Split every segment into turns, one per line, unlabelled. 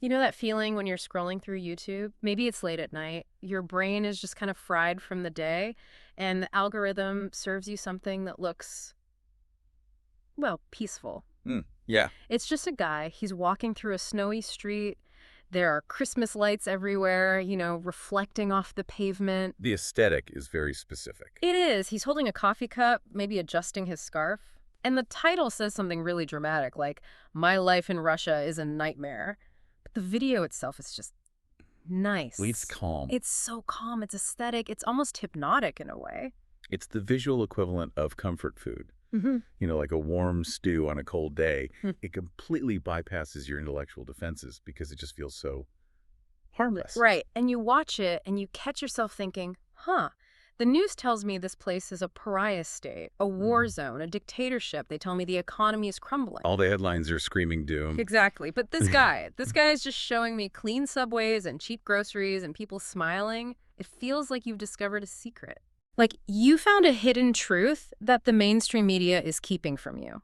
You know that feeling when you're scrolling through YouTube? Maybe it's late at night. Your brain is just kind of fried from the day, and the algorithm serves you something that looks, well, peaceful.
Yeah.
It's just a guy. He's walking through a snowy street. There are Christmas lights everywhere, reflecting off the pavement.
The aesthetic is very specific.
It is. He's holding a coffee cup, maybe adjusting his scarf. And the title says something really dramatic, like, "My life in Russia is a nightmare." But the video itself is just nice.
It's calm.
It's so calm. It's aesthetic. It's almost hypnotic in a way.
It's the visual equivalent of comfort food.
Mm-hmm.
Like a warm stew on a cold day. It completely bypasses your intellectual defenses because it just feels so harmless.
Right. And you watch it and you catch yourself thinking, the news tells me this place is a pariah state, a war zone, a dictatorship. They tell me the economy is crumbling.
All the headlines are screaming doom.
Exactly. But this guy is just showing me clean subways and cheap groceries and people smiling. It feels like you've discovered a secret. Like you found a hidden truth that the mainstream media is keeping from you.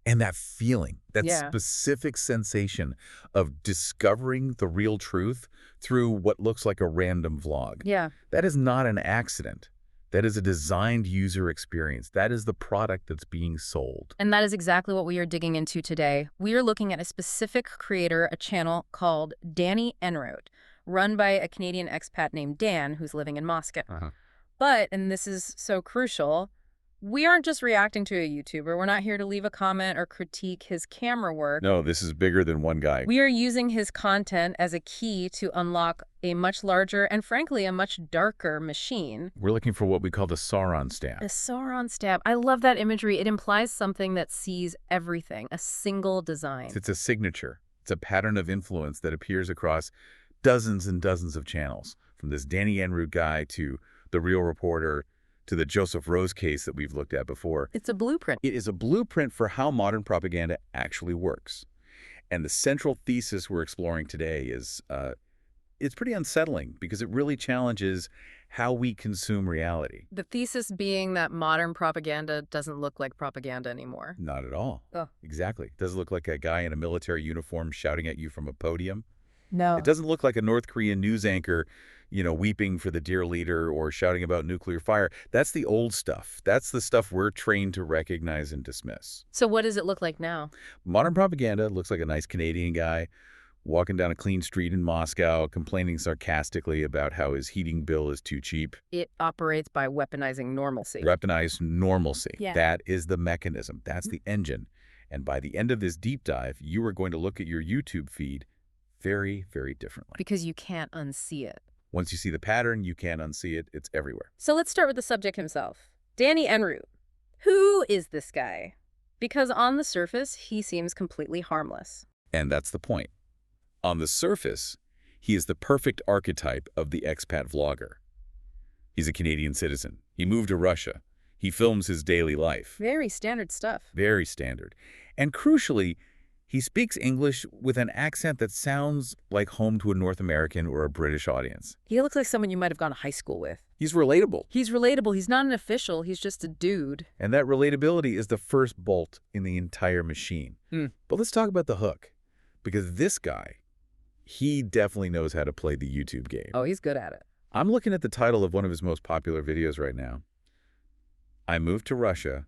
And that feeling, that
Yeah.
specific sensation of discovering the real truth through what looks like a random vlog.
Yeah.
That is not an accident. That is a designed user experience. That is the product that's being sold.
And that is exactly what we are digging into today. We are looking at a specific creator, a channel called Danny Enroute, run by a Canadian expat named Dan who's living in Moscow. But, and this is so crucial, we aren't just reacting to a YouTuber. We're not here to leave a comment or critique his camera work.
No, this is bigger than one guy.
We are using his content as a key to unlock a much larger and, frankly, a much darker machine.
We're looking for what we call the Sauron stamp.
The Sauron stamp. I love that imagery. It implies something that sees everything, a single design.
It's a signature. It's a pattern of influence that appears across dozens and dozens of channels, from this Danny Enroute guy to The Real Reporter, to the Joseph Rose case that we've looked at before.
It's a blueprint.
It is a blueprint for how modern propaganda actually works. And the central thesis we're exploring today is, it's pretty unsettling because it really challenges how we consume reality.
The thesis being that modern propaganda doesn't look like propaganda anymore.
Not at all.
Oh.
Exactly. It doesn't look like a guy in a military uniform shouting at you from a podium.
No.
It doesn't look like a North Korean news anchor, weeping for the dear leader or shouting about nuclear fire. That's the old stuff. That's the stuff we're trained to recognize and dismiss.
So what does it look like now?
Modern propaganda looks like a nice Canadian guy walking down a clean street in Moscow, complaining sarcastically about how his heating bill is too cheap.
It operates by weaponizing normalcy.
Weaponized normalcy.
Yeah.
That is the mechanism. That's the engine. And by the end of this deep dive, you are going to look at your YouTube feed very, very differently.
Because you can't unsee it.
Once you see the pattern, you can't unsee it. It's everywhere.
So let's start with the subject himself. Danny Enroute. Who is this guy? Because on the surface, he seems completely harmless.
And that's the point. On the surface, he is the perfect archetype of the expat vlogger. He's a Canadian citizen. He moved to Russia. He films his daily life.
Very standard stuff.
Very standard. And crucially, he speaks English with an accent that sounds like home to a North American or a British audience.
He looks like someone you might have gone to high school with.
He's relatable.
He's relatable. He's not an official. He's just a dude.
And that relatability is the first bolt in the entire machine. But let's talk about the hook. Because this guy, he definitely knows how to play the YouTube game.
Oh, he's good at it.
I'm looking at the title of one of his most popular videos right now. I moved to Russia,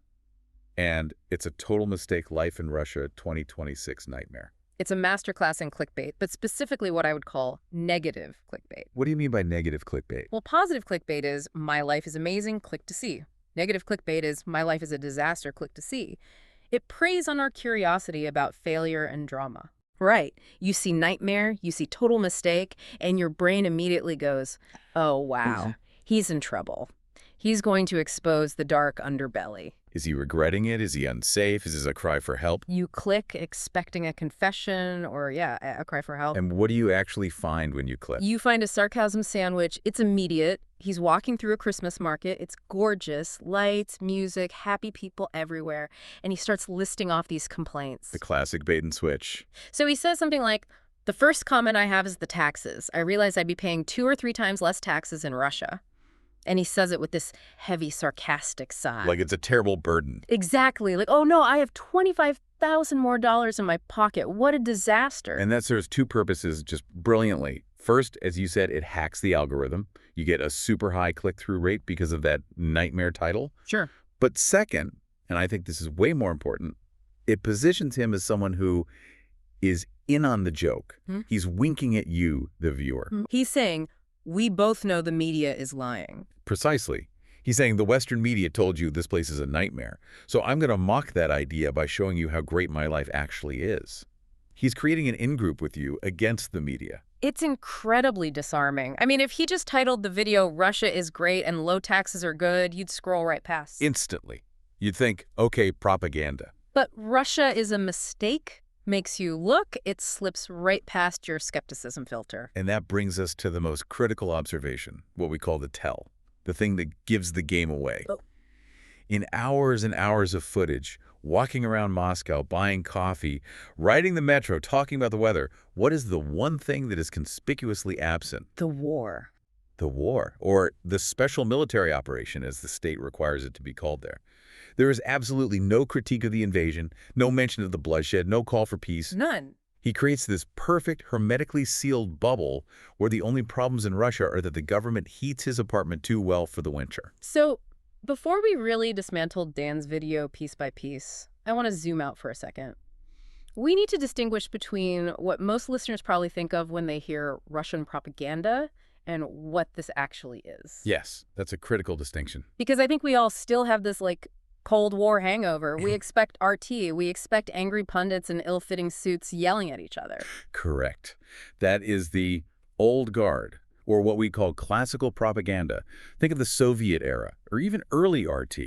and it's a total mistake life in Russia 2026 nightmare.
It's a masterclass in clickbait, but specifically what I would call negative clickbait.
What do you mean by negative clickbait?
Well, positive clickbait is, my life is amazing, click to see. Negative clickbait is, my life is a disaster, click to see. It preys on our curiosity about failure and drama. Right. You see nightmare, you see total mistake, and your brain immediately goes, oh, wow, he's in trouble. He's going to expose the dark underbelly.
Is he regretting it? Is he unsafe? Is this a cry for help?
You click expecting a confession or, a cry for help.
And what do you actually find when you click?
You find a sarcasm sandwich. It's immediate. He's walking through a Christmas market. It's gorgeous. Lights, music, happy people everywhere. And he starts listing off these complaints.
The classic bait and switch.
So he says something like, the first comment I have is the taxes. I realized I'd be paying 2 or 3 times less taxes in Russia. And he says it with this heavy, sarcastic sigh.
Like it's a terrible burden.
Exactly. Like, oh no, I have $25,000 more in my pocket. What a disaster.
And that serves two purposes just brilliantly. First, as you said, it hacks the algorithm. You get a super high click-through rate because of that nightmare title.
Sure.
But second, and I think this is way more important, it positions him as someone who is in on the joke. He's winking at you, the viewer.
He's saying, we both know the media is lying.
Precisely. He's saying the Western media told you this place is a nightmare. So I'm going to mock that idea by showing you how great my life actually is. He's creating an in-group with you against the media.
It's incredibly disarming. I mean, if he just titled the video, Russia is great and low taxes are good, you'd scroll right past.
Instantly. You'd think, okay, propaganda.
But Russia is a mistake makes you look, it slips right past your skepticism filter.
And that brings us to the most critical observation, what we call the tell, the thing that gives the game away.
Oh.
In hours and hours of footage, walking around Moscow, buying coffee, riding the metro, talking about the weather, what is the one thing that is conspicuously absent?
The war.
The war, or the special military operation, as the state requires it to be called there. There is absolutely no critique of the invasion, no mention of the bloodshed, no call for peace.
None.
He creates this perfect, hermetically sealed bubble where the only problems in Russia are that the government heats his apartment too well for the winter.
So, before we really dismantle Dan's video piece by piece, I want to zoom out for a second. We need to distinguish between what most listeners probably think of when they hear Russian propaganda and what this actually is.
Yes, that's a critical distinction.
Because I think we all still have this, Cold War hangover. We expect RT. We expect angry pundits in ill-fitting suits yelling at each other.
Correct. That is the old guard, or what we call classical propaganda. Think of the Soviet era, or even early RT.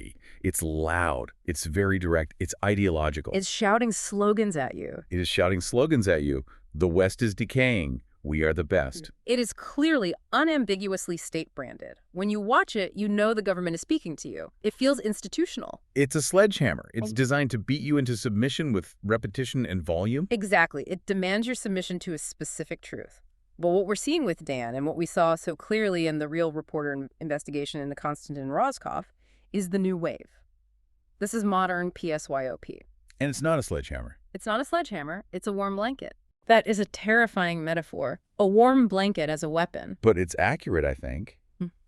It's loud, it's very direct, it's ideological.
It's shouting slogans at you.
It is shouting slogans at you. The West is decaying. We are the best.
It is clearly unambiguously state-branded. When you watch it, you know the government is speaking to you. It feels institutional.
It's a sledgehammer. It's designed to beat you into submission with repetition and volume.
Exactly. It demands your submission to a specific truth. But what we're seeing with Dan, and what we saw so clearly in the Real Reporter investigation into Konstantin Roscoff, is the new wave. This is modern PSYOP.
And it's not a sledgehammer.
It's not a sledgehammer. It's a warm blanket. That is a terrifying metaphor. A warm blanket as a weapon.
But it's accurate, I think.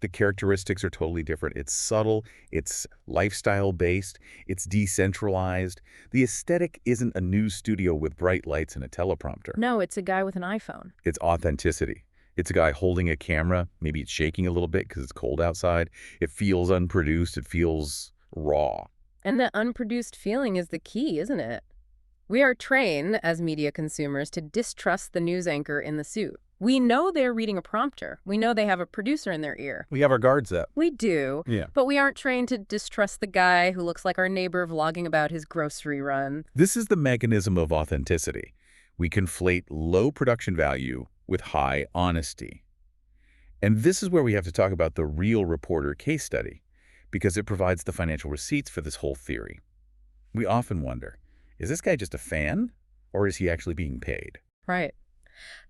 The characteristics are totally different. It's subtle, it's lifestyle-based, it's decentralized. The aesthetic isn't a news studio with bright lights and a teleprompter.
No, it's a guy with an iPhone.
It's authenticity. It's a guy holding a camera. Maybe it's shaking a little bit because it's cold outside. It feels unproduced. It feels raw.
And the unproduced feeling is the key, isn't it? We are trained, as media consumers, to distrust the news anchor in the suit. We know they're reading a prompter. We know they have a producer in their ear.
We have our guards up.
We do.
Yeah.
But we aren't trained to distrust the guy who looks like our neighbor vlogging about his grocery run.
This is the mechanism of authenticity. We conflate low production value with high honesty. And this is where we have to talk about the Real Reporter case study, because it provides the financial receipts for this whole theory. We often wonder, is this guy just a fan, or is he actually being paid?
Right.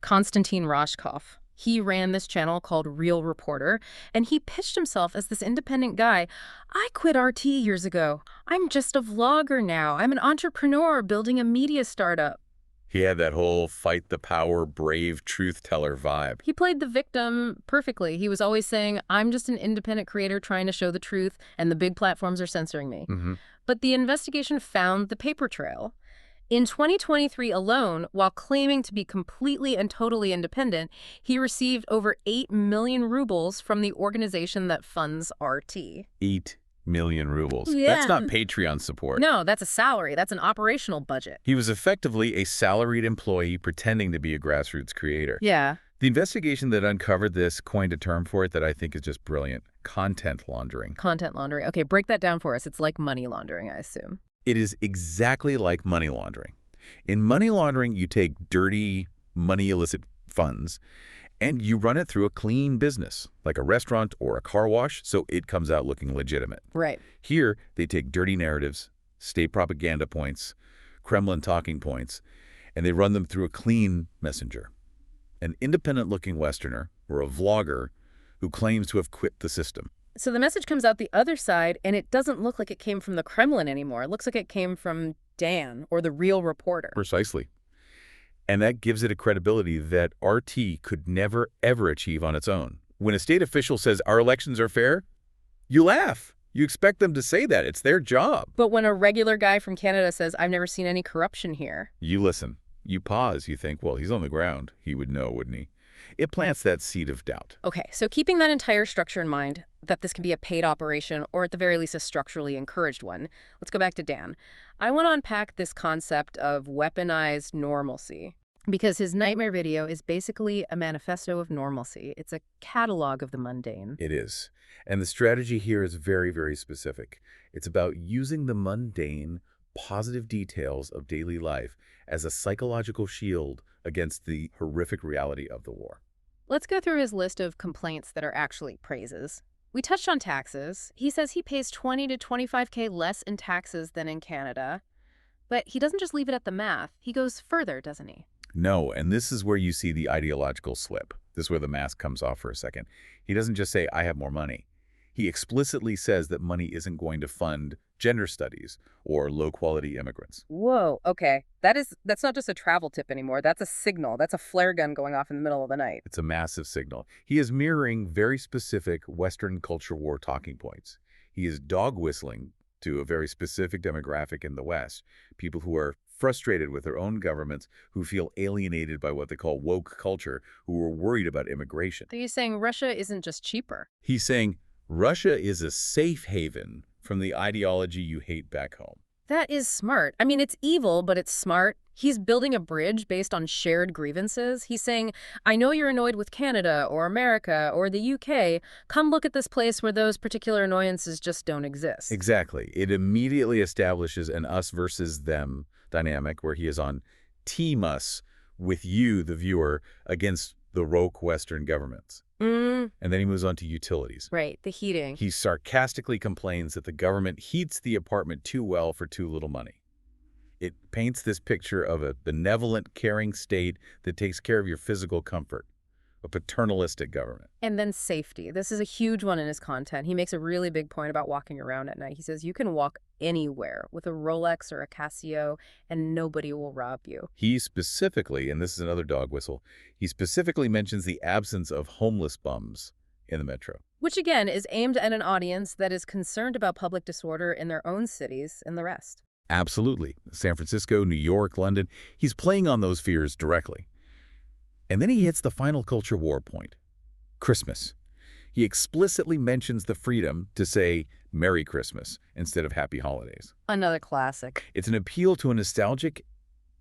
Konstantin Roscoff. He ran this channel called Real Reporter, and he pitched himself as this independent guy. I quit RT years ago. I'm just a vlogger now. I'm an entrepreneur building a media startup.
He had that whole fight the power, brave truth teller vibe.
He played the victim perfectly. He was always saying, I'm just an independent creator trying to show the truth, and the big platforms are censoring me. But the investigation found the paper trail. In 2023 alone, while claiming to be completely and totally independent, he received over 8 million rubles from the organization that funds RT.
8 million rubles.
Yeah.
That's not Patreon support.
No, that's a salary. That's an operational budget.
He was effectively a salaried employee pretending to be a grassroots creator.
Yeah.
The investigation that uncovered this coined a term for it that I think is just brilliant. Content laundering.
Content laundering. Okay, break that down for us. It's like money laundering, I assume.
It is exactly like money laundering. In money laundering, you take dirty, money illicit funds and you run it through a clean business, like a restaurant or a car wash, so it comes out looking legitimate.
Right.
Here, they take dirty narratives, state propaganda points, Kremlin talking points, and they run them through a clean messenger. An independent-looking Westerner, or a vlogger, who claims to have quit the system.
So the message comes out the other side, and it doesn't look like it came from the Kremlin anymore. It looks like it came from Dan, or the real reporter.
Precisely. And that gives it a credibility that RT could never, ever achieve on its own. When a state official says our elections are fair, you laugh. You expect them to say that. It's their job.
But when a regular guy from Canada says, I've never seen any corruption here.
You listen. You pause. You think, well, he's on the ground. He would know, wouldn't he? It plants that seed of doubt.
Okay, so keeping that entire structure in mind, that this can be a paid operation, or at the very least a structurally encouraged one, let's go back to Dan. I want to unpack this concept of weaponized normalcy, because his nightmare video is basically a manifesto of normalcy. It's a catalog of the mundane.
It is. And the strategy here is very, very specific. It's about using the mundane, positive details of daily life as a psychological shield against the horrific reality of the war.
Let's go through his list of complaints that are actually praises. We touched on taxes. He says he pays 20 to 25K less in taxes than in Canada. But he doesn't just leave it at the math. He goes further, doesn't he?
No, and this is where you see the ideological slip. This is where the mask comes off for a second. He doesn't just say, I have more money. He explicitly says that money isn't going to fund gender studies or low-quality immigrants.
Whoa, okay. That's not just a travel tip anymore. That's a signal. That's a flare gun going off in the middle of the night.
It's a massive signal. He is mirroring very specific Western culture war talking points. He is dog whistling to a very specific demographic in the West, people who are frustrated with their own governments, who feel alienated by what they call woke culture, who are worried about immigration.
So he's saying Russia isn't just cheaper.
He's saying Russia is a safe haven from the ideology you hate back home.
That is smart. I mean, it's evil, but it's smart. He's building a bridge based on shared grievances. He's saying, I know you're annoyed with Canada or America or the UK. Come look at this place where those particular annoyances just don't exist.
Exactly. It immediately establishes an us versus them dynamic where he is on team us with you, the viewer, against the rogue Western governments. And then he moves on to utilities.
Right, the heating.
He sarcastically complains that the government heats the apartment too well for too little money. It paints this picture of a benevolent, caring state that takes care of your physical comfort, a paternalistic government.
And then safety. This is a huge one in his content. He makes a really big point about walking around at night. He says you can walk anywhere with a Rolex or a Casio and nobody will rob you.
He specifically, and this is another dog whistle, he specifically mentions the absence of homeless bums in the metro.
Which again is aimed at an audience that is concerned about public disorder in their own cities and the rest.
Absolutely. San Francisco, New York, London. He's playing on those fears directly. And then he hits the final culture war point, Christmas. He explicitly mentions the freedom to say Merry Christmas instead of Happy Holidays.
Another classic.
It's an appeal to a nostalgic,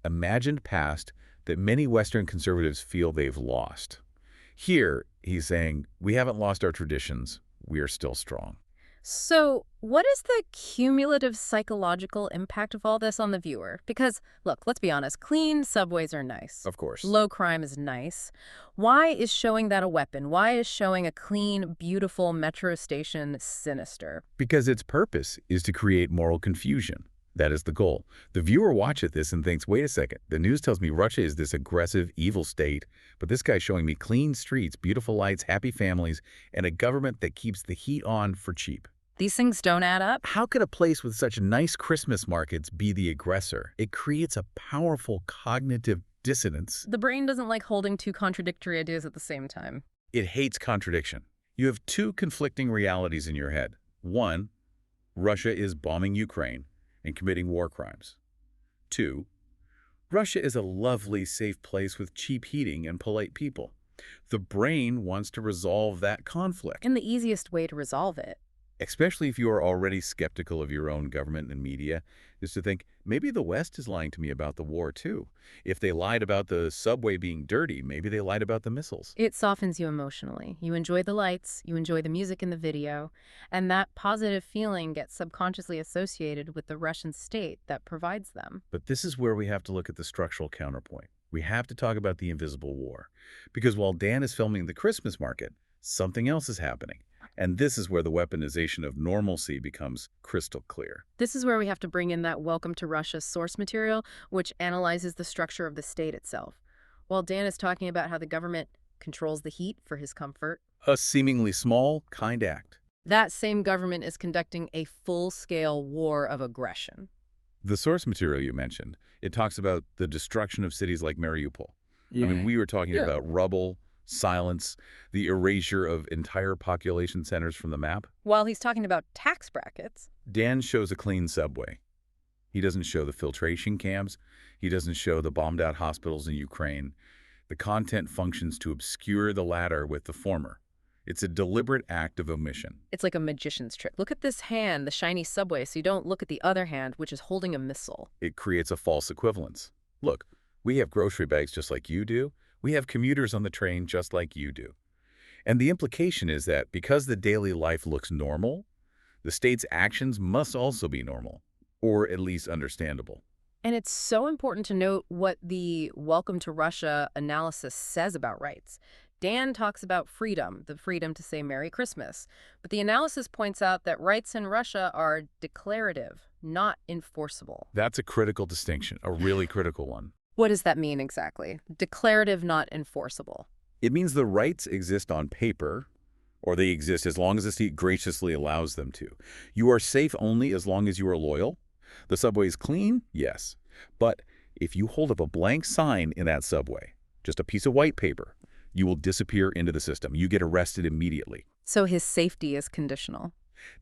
imagined past that many Western conservatives feel they've lost. Here, he's saying, we haven't lost our traditions. We are still strong.
So what is the cumulative psychological impact of all this on the viewer? Because, look, let's be honest, clean subways are nice.
Of course.
Low crime is nice. Why is showing that a weapon? Why is showing a clean, beautiful metro station sinister?
Because its purpose is to create moral confusion. That is the goal. The viewer watches this and thinks, wait a second, the news tells me Russia is this aggressive, evil state, but this guy's showing me clean streets, beautiful lights, happy families, and a government that keeps the heat on for cheap.
These things don't add up.
How could a place with such nice Christmas markets be the aggressor? It creates a powerful cognitive dissonance.
The brain doesn't like holding two contradictory ideas at the same time.
It hates contradiction. You have two conflicting realities in your head. One, Russia is bombing Ukraine and committing war crimes. Two, Russia is a lovely, safe place with cheap heating and polite people. The brain wants to resolve that conflict.
And the easiest way to resolve it,
especially if you are already skeptical of your own government and media, is to think, maybe the West is lying to me about the war too. If they lied about the subway being dirty, maybe they lied about the missiles.
it softens you emotionally. You enjoy the lights, you enjoy the music in the video, and that positive feeling gets subconsciously associated with the Russian state that provides them.
But this is where we have to look at the structural counterpoint. We have to talk about the invisible war. Because while Dan is filming the Christmas market, something else is happening. And this is where the weaponization of normalcy becomes crystal clear.
This is where we have to bring in that Welcome to Russia source material, which analyzes the structure of the state itself. While Dan is talking about how the government controls the heat for his comfort,
A seemingly small, kind act.
That same government is conducting a full-scale war of aggression.
The source material you mentioned, it talks about the destruction of cities like Mariupol. I mean,
Yeah.
we were talking
Yeah.
about rubble, silence, the erasure of entire population centers from the map.
While he's talking about tax brackets,
Dan shows a clean subway. He doesn't show the filtration camps. He doesn't show the bombed-out hospitals in Ukraine. The content functions to obscure the latter with the former. It's a deliberate act of omission.
it's like a magician's trick. Look at this hand, the shiny subway, so you don't look at the other hand, which is holding a missile.
It creates a false equivalence. Look, we have grocery bags just like you do. We have commuters on the train just like you do. And the implication is that because the daily life looks normal, the state's actions must also be normal, or at least understandable.
And it's so important to note what the Welcome to Russia analysis says about rights. Dan talks about freedom, the freedom to say Merry Christmas. But the analysis points out that rights in Russia are declarative, not enforceable.
That's a critical distinction, a really critical one.
What does that mean exactly? Declarative, not enforceable.
It means the rights exist on paper, or they exist as long as the state graciously allows them to. You are safe only as long as you are loyal. The subway is clean, yes. But if you hold up a blank sign in that subway, just a piece of white paper, you will disappear into the system. You get arrested immediately.
So his safety is conditional.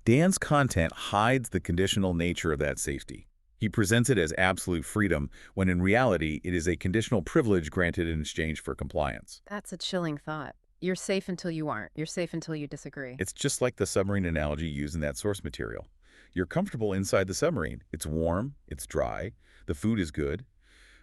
Dan's content hides the conditional nature of that safety. He presents it as absolute freedom, when in reality it is a conditional privilege granted in exchange for compliance.
That's a chilling thought. You're safe until you aren't. You're safe until you disagree.
It's just like the submarine analogy used in that source material. You're comfortable inside the submarine. It's warm, it's dry, the food is good,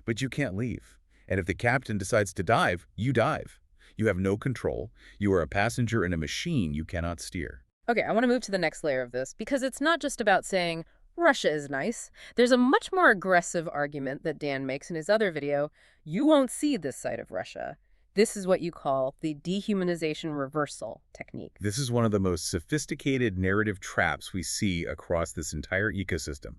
but you can't leave. And if the captain decides to dive, you dive. You have no control. You are a passenger in a machine you cannot steer.
Okay, I want to move to the next layer of this, because it's not just about saying, Russia is nice. There's a much more aggressive argument that Dan makes in his other video. You won't see this side of Russia. This is what you call the dehumanization reversal technique.
This is one of the most sophisticated narrative traps we see across this entire ecosystem.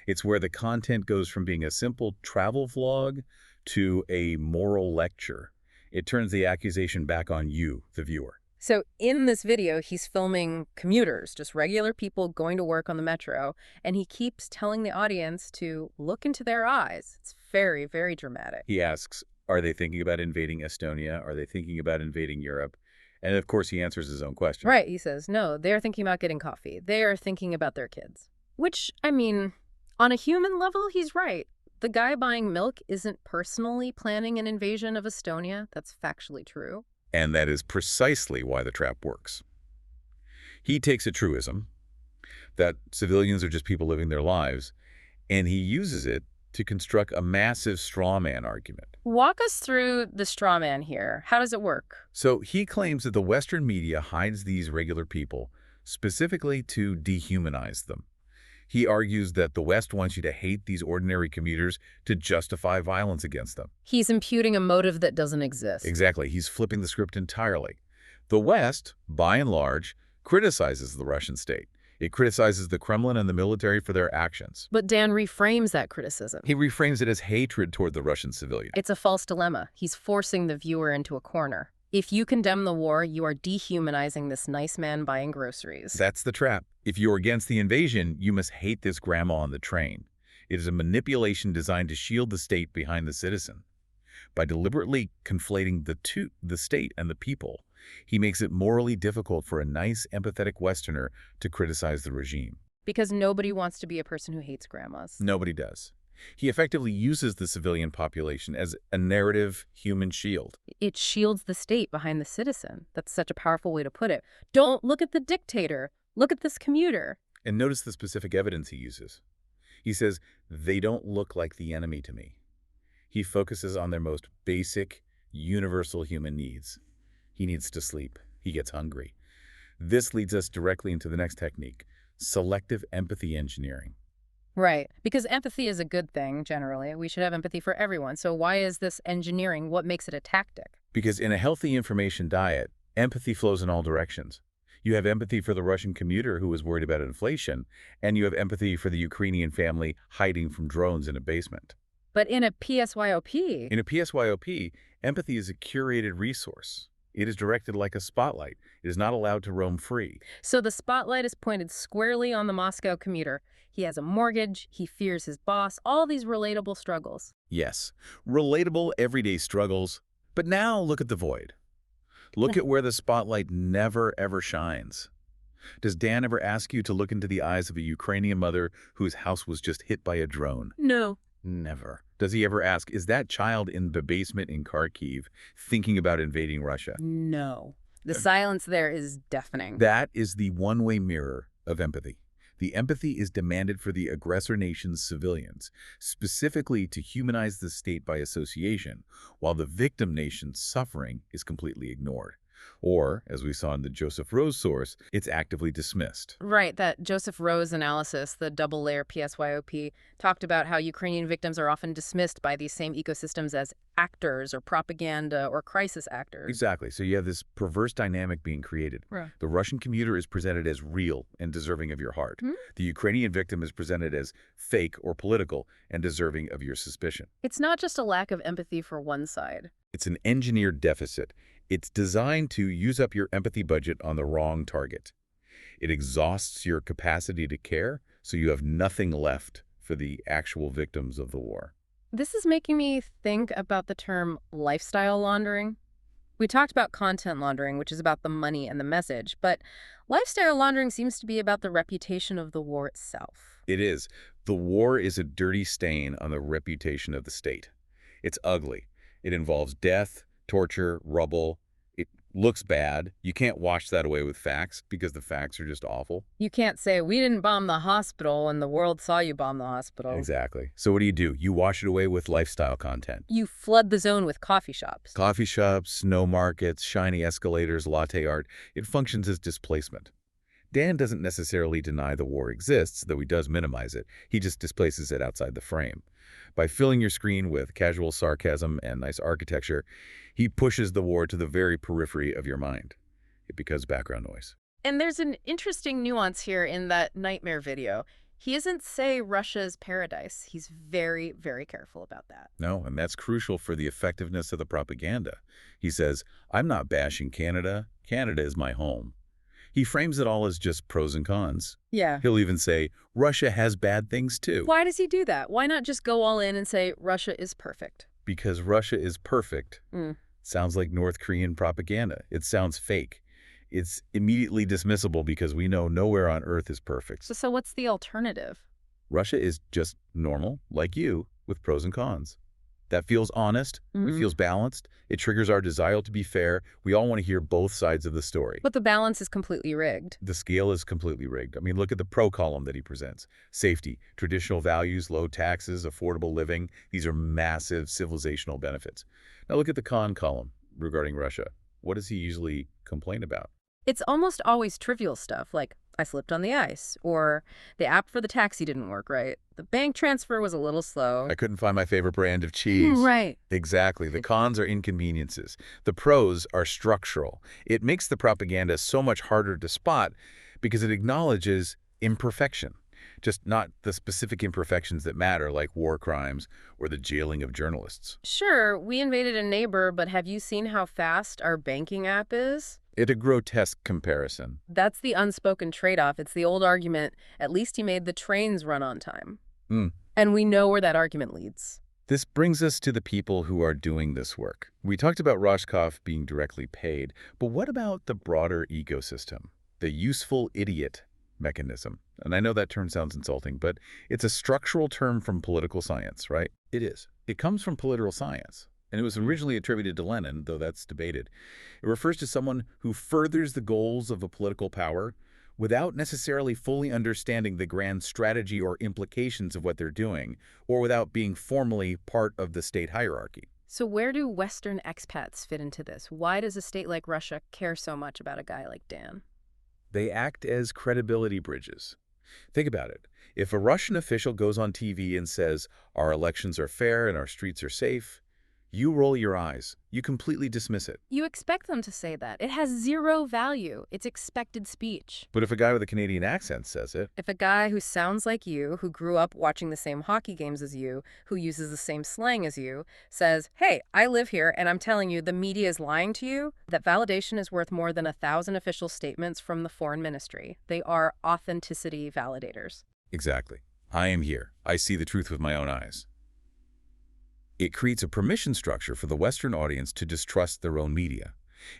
It's where the content goes from being a simple travel vlog to a moral lecture. It turns the accusation back on you, the viewer.
So in this video, he's filming commuters, just regular people going to work on the metro, and he keeps telling the audience to look into their eyes. It's very, very dramatic.
He asks, are they thinking about invading Estonia? Are they thinking about invading Europe? And of course, he answers his own question.
Right, he says, no, they're thinking about getting coffee. They are thinking about their kids. Which, I mean, on a human level, he's right. The guy buying milk isn't personally planning an invasion of Estonia. That's factually true.
And that is precisely why the trap works. He takes a truism, that civilians are just people living their lives, and he uses it to construct a massive straw man argument.
Walk us through the straw man here. How does it work?
So he claims that the Western media hides these regular people specifically to dehumanize them. He argues that the West wants you to hate these ordinary commuters to justify violence against them.
He's imputing a motive that doesn't exist.
Exactly. He's flipping the script entirely. The West, by and large, criticizes the Russian state. It criticizes the Kremlin and the military for their actions.
But Dan reframes that criticism.
He reframes it as hatred toward the Russian civilian.
It's a false dilemma. He's forcing the viewer into a corner. If you condemn the war, you are dehumanizing this nice man buying groceries.
That's the trap. If you're against the invasion, you must hate this grandma on the train. It is a manipulation designed to shield the state behind the citizen. By deliberately conflating the state and the people, he makes it morally difficult for a nice, empathetic Westerner to criticize the regime.
Because nobody wants to be a person who hates grandmas.
Nobody does. He effectively uses the civilian population as a narrative human shield.
It shields the state behind the citizen. That's such a powerful way to put it. Don't look at the dictator. Look at this commuter.
And notice the specific evidence he uses. He says, they don't look like the enemy to me. He focuses on their most basic, universal human needs. He needs to sleep. He gets hungry. This leads us directly into the next technique, selective empathy engineering.
Right. Because empathy is a good thing, generally. We should have empathy for everyone. So why is this engineering? What makes it a tactic?
Because in a healthy information diet, empathy flows in all directions. You have empathy for the Russian commuter who is worried about inflation, and you have empathy for the Ukrainian family hiding from drones in a basement.
But in a PSYOP...
In a PSYOP, empathy is a curated resource. It is directed like a spotlight. It is not allowed to roam free.
So the spotlight is pointed squarely on the Moscow commuter. He has a mortgage, he fears his boss, all these relatable struggles.
Yes, relatable everyday struggles. But now look at the void. Look at where the spotlight never, ever shines. Does Dan ever ask you to look into the eyes of a Ukrainian mother whose house was just hit by a drone?
No.
Never. Does he ever ask, is that child in the basement in Kharkiv thinking about invading Russia?
No. The silence there is deafening.
That is the one-way mirror of empathy. The empathy is demanded for the aggressor nation's civilians, specifically to humanize the state by association, while the victim nation's suffering is completely ignored. Or, as we saw in the Joseph Rose source, it's actively dismissed.
Right, that Joseph Rose analysis, the double-layer PSYOP, talked about how Ukrainian victims are often dismissed by these same ecosystems as actors or propaganda or crisis actors.
Exactly. So you have this perverse dynamic being created.
Right.
The Russian commuter is presented as real and deserving of your heart.
Hmm?
The Ukrainian victim is presented as fake or political and deserving of your suspicion.
It's not just a lack of empathy for one side.
It's an engineered deficit. It's designed to use up your empathy budget on the wrong target. It exhausts your capacity to care, so you have nothing left for the actual victims of the war.
This is making me think about the term lifestyle laundering. We talked about content laundering, which is about the money and the message, but lifestyle laundering seems to be about the reputation of the war itself.
It is. The war is a dirty stain on the reputation of the state. It's ugly. It involves death, torture, rubble. It looks bad. You can't wash that away with facts because the facts are just awful.
You can't say, we didn't bomb the hospital and the world saw you bomb the hospital.
Exactly. So what do? You wash it away with lifestyle content.
You flood the zone with coffee shops.
Coffee shops, snow markets, shiny escalators, latte art. It functions as displacement. Dan doesn't necessarily deny the war exists, though he does minimize it. He just displaces it outside the frame. By filling your screen with casual sarcasm and nice architecture, he pushes the war to the very periphery of your mind. It becomes background noise.
And there's an interesting nuance here in that nightmare video. He doesn't say Russia's paradise. He's very, very careful about that.
No, and that's crucial for the effectiveness of the propaganda. He says, I'm not bashing Canada. Canada is my home. He frames it all as just pros and cons.
Yeah.
He'll even say, Russia has bad things too.
Why does he do that? Why not just go all in and say Russia is perfect?
Because Russia is perfect. Sounds like North Korean propaganda. It sounds fake. It's immediately dismissible because we know nowhere on earth is perfect.
So what's the alternative?
Russia is just normal, like you, with pros and cons. That feels honest. It feels balanced. It triggers our desire to be fair. We all want to hear both sides of the story.
But the balance is completely rigged.
The scale is completely rigged. I mean, look at the pro column that he presents. Safety, traditional values, low taxes, affordable living. These are massive civilizational benefits. Now look at the con column regarding Russia. What does he usually complain about?
It's almost always trivial stuff, like I slipped on the ice, or the app for the taxi didn't work right. The bank transfer was a little slow.
I couldn't find my favorite brand of cheese.
Right.
Exactly. The cons are inconveniences. The pros are structural. It makes the propaganda so much harder to spot because it acknowledges imperfection, just not the specific imperfections that matter, like war crimes or the jailing of journalists.
Sure, we invaded a neighbor, but have you seen how fast our banking app is?
It's a grotesque comparison.
That's the unspoken trade-off. It's the old argument, at least he made the trains run on time. And we know where that argument leads.
This brings us to the people who are doing this work. We talked about Roscoff being directly paid, but what about the broader ecosystem, the useful idiot mechanism? And I know that term sounds insulting, but it's a structural term from political science, right? It is. It comes from political science. And it was originally attributed to Lenin, though that's debated. It refers to someone who furthers the goals of a political power without necessarily fully understanding the grand strategy or implications of what they're doing, or without being formally part of the state hierarchy.
So where do Western expats fit into this? Why does a state like Russia care so much about a guy like Dan?
They act as credibility bridges. Think about it. If a Russian official goes on TV and says, our elections are fair and our streets are safe, You roll your eyes. You completely dismiss it.
You expect them to say that. It has zero value. It's expected speech.
But if a guy with a Canadian accent says it,
If a guy who sounds like you, who grew up watching the same hockey games as you, who uses the same slang as you, says, hey, I live here and I'm telling you the media is lying to you, that validation is worth more than 1,000 official statements from the foreign ministry. They are authenticity validators.
exactly. I am here. I see the truth with my own eyes. It creates a permission structure for the Western audience to distrust their own media.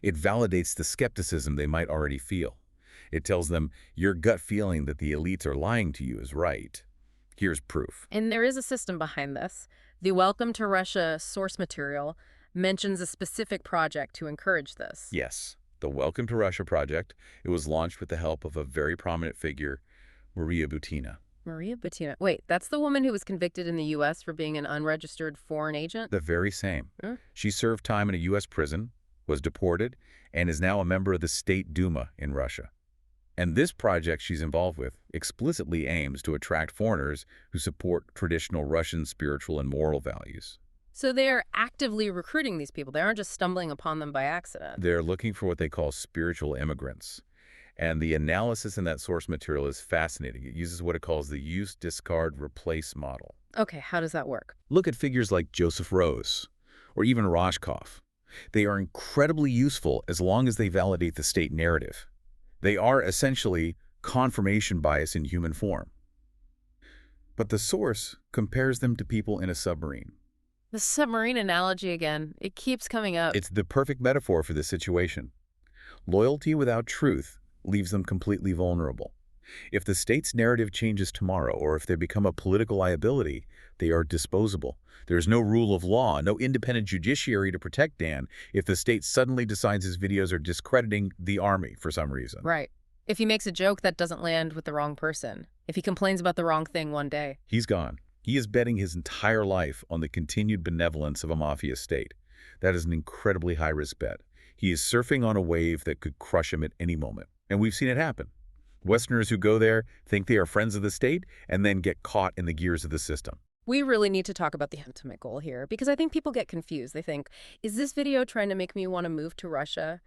It validates the skepticism they might already feel. It tells them your gut feeling that the elites are lying to you is right. Here's proof.
And there is a system behind this. The Welcome to Russia source material mentions a specific project to encourage this.
Yes, the Welcome to Russia project. It was launched with the help of a very prominent figure, Maria Butina.
Maria Butina. Wait, that's the woman who was convicted in the U.S. for being an unregistered foreign agent?
The very same.
Huh?
She served time in a U.S. prison, was deported, and is now a member of the State Duma in Russia. And this project she's involved with explicitly aims to attract foreigners who support traditional Russian spiritual and moral values.
So they're actively recruiting these people. They aren't just stumbling upon them by accident.
They're looking for what they call spiritual immigrants. And the analysis in that source material is fascinating. It uses what it calls the use, discard, replace model.
Okay, how does that work?
Look at figures like Joseph Rose or even Rashkov. They are incredibly useful as long as they validate the state narrative. They are essentially confirmation bias in human form. But the source compares them to people in a submarine.
The submarine analogy again. It keeps coming up.
It's the perfect metaphor for this situation. Loyalty without truth leaves them completely vulnerable. If the state's narrative changes tomorrow, or if they become a political liability, they are disposable. There's no rule of law, no independent judiciary to protect Dan if the state suddenly decides his videos are discrediting the army for some reason.
Right. If he makes a joke that doesn't land with the wrong person. If he complains about the wrong thing one day.
He's gone. He is betting his entire life on the continued benevolence of a mafia state. That is an incredibly high-risk bet. He is surfing on a wave that could crush him at any moment. And we've seen it happen. Westerners who go there think they are friends of the state and then get caught in the gears of the system.
We really need to talk about the ultimate goal here, because I think people get confused. They think, is this video trying to make me want to move to Russia?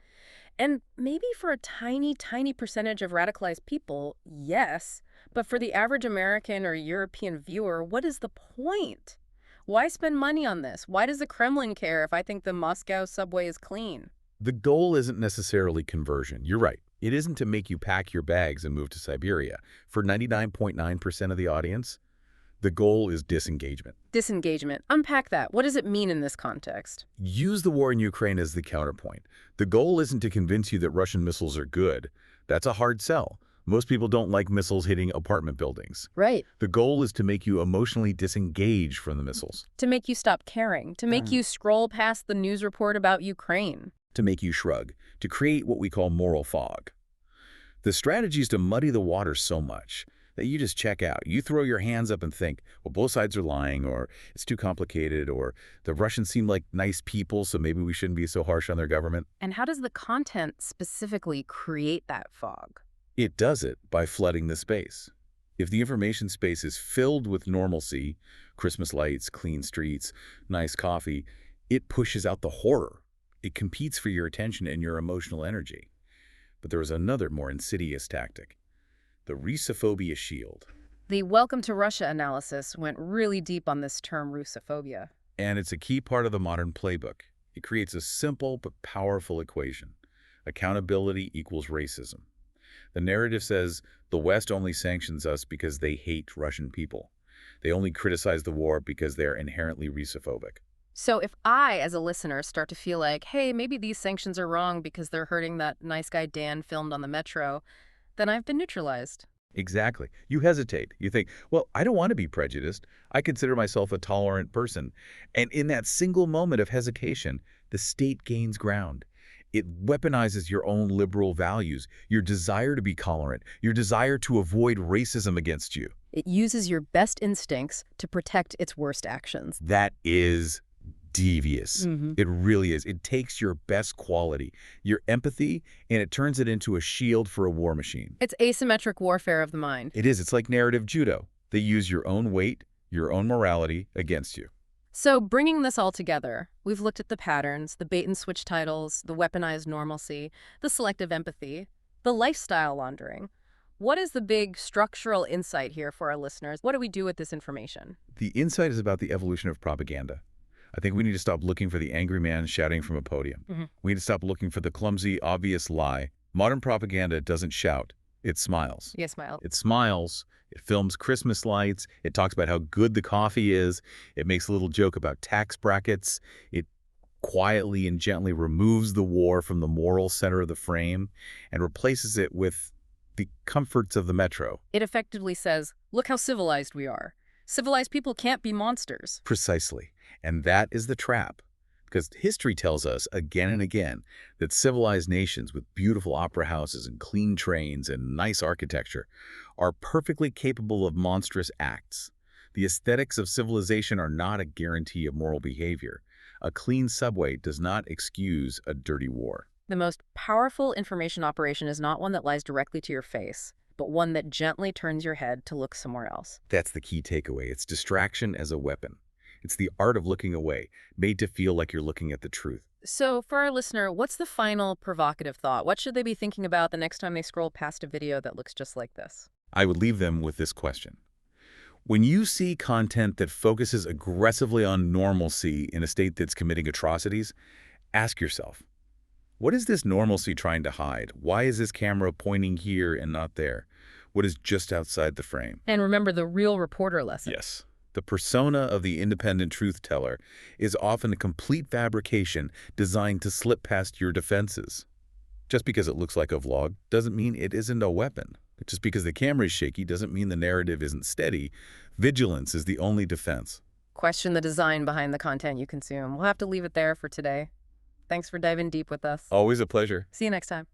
And maybe for a tiny, tiny percentage of radicalized people, yes. But for the average American or European viewer, what is the point? Why spend money on this? Why does the Kremlin care if I think the Moscow subway is clean?
The goal isn't necessarily conversion. You're right. It isn't to make you pack your bags and move to Siberia. For 99.9% of the audience, the goal is disengagement.
Disengagement. Unpack that. What does it mean in this context?
Use the war in Ukraine as the counterpoint. The goal isn't to convince you that Russian missiles are good. That's a hard sell. Most people don't like missiles hitting apartment buildings.
Right.
The goal is to make you emotionally disengage from the missiles.
To make you stop caring. To make you scroll past the news report about Ukraine.
To make you shrug. To create what we call moral fog. The strategy is to muddy the water so much that you just check out. You throw your hands up and think, well, both sides are lying, or it's too complicated, or the Russians seem like nice people, so maybe we shouldn't be so harsh on their government.
And how does the content specifically create that fog?
It does it by flooding the space. If the information space is filled with normalcy, Christmas lights, clean streets, nice coffee, it pushes out the horror. It competes for your attention and your emotional energy. But there is another more insidious tactic. The Russophobia shield.
The Welcome to Russia analysis went really deep on this term Russophobia.
And it's a key part of the modern playbook. It creates a simple but powerful equation. Accountability equals racism. The narrative says the West only sanctions us because they hate Russian people. They only criticize the war because they're inherently Russophobic.
So if I, as a listener, start to feel like, hey, maybe these sanctions are wrong because they're hurting that nice guy Dan filmed on the metro, then I've been neutralized.
Exactly. You hesitate. You think, well, I don't want to be prejudiced. I consider myself a tolerant person. And in that single moment of hesitation, the state gains ground. It weaponizes your own liberal values, your desire to be tolerant, your desire to avoid racism against you.
It uses your best instincts to protect its worst actions.
That is devious. It really is. It takes your best quality, your empathy, and it turns it into a shield for a war machine.
It's asymmetric warfare of the mind.
It is. It's like narrative judo. They use your own weight, your own morality against you.
So bringing this all together, we've looked at the patterns, the bait and switch titles, the weaponized normalcy, the selective empathy, the lifestyle laundering. What is the big structural insight here for our listeners? What do we do with this information?
The insight is about the evolution of propaganda. I think we need to stop looking for the angry man shouting from a podium. We need to stop looking for the clumsy, obvious lie. Modern propaganda doesn't shout. It smiles.
Yes, Smile.
It smiles. It films Christmas lights. It talks about how good the coffee is. It makes a little joke about tax brackets. It quietly and gently removes the war from the moral center of the frame and replaces it with the comforts of the metro.
It effectively says, look how civilized we are. Civilized people can't be monsters.
Precisely. And that is the trap. Because history tells us again and again that civilized nations with beautiful opera houses and clean trains and nice architecture are perfectly capable of monstrous acts. The aesthetics of civilization are not a guarantee of moral behavior. A clean subway does not excuse a dirty war.
The most powerful information operation is not one that lies directly to your face, but one that gently turns your head to look somewhere else.
That's the key takeaway. It's distraction as a weapon. It's the art of looking away, made to feel like you're looking at the truth.
So for our listener, what's the final provocative thought? What should they be thinking about the next time they scroll past a video that looks just like this?
I would leave them with this question. When you see content that focuses aggressively on normalcy in a state that's committing atrocities, ask yourself, what is this normalcy trying to hide? Why is this camera pointing here and not there? What is just outside the frame?
And remember the real reporter lesson.
Yes. The persona of the independent truth teller is often a complete fabrication designed to slip past your defenses. Just because it looks like a vlog doesn't mean it isn't a weapon. Just because the camera is shaky doesn't mean the narrative isn't steady. Vigilance is the only defense.
Question the design behind the content you consume. We'll have to leave it there for today. Thanks for diving deep with us.
Always a pleasure.
See you next time.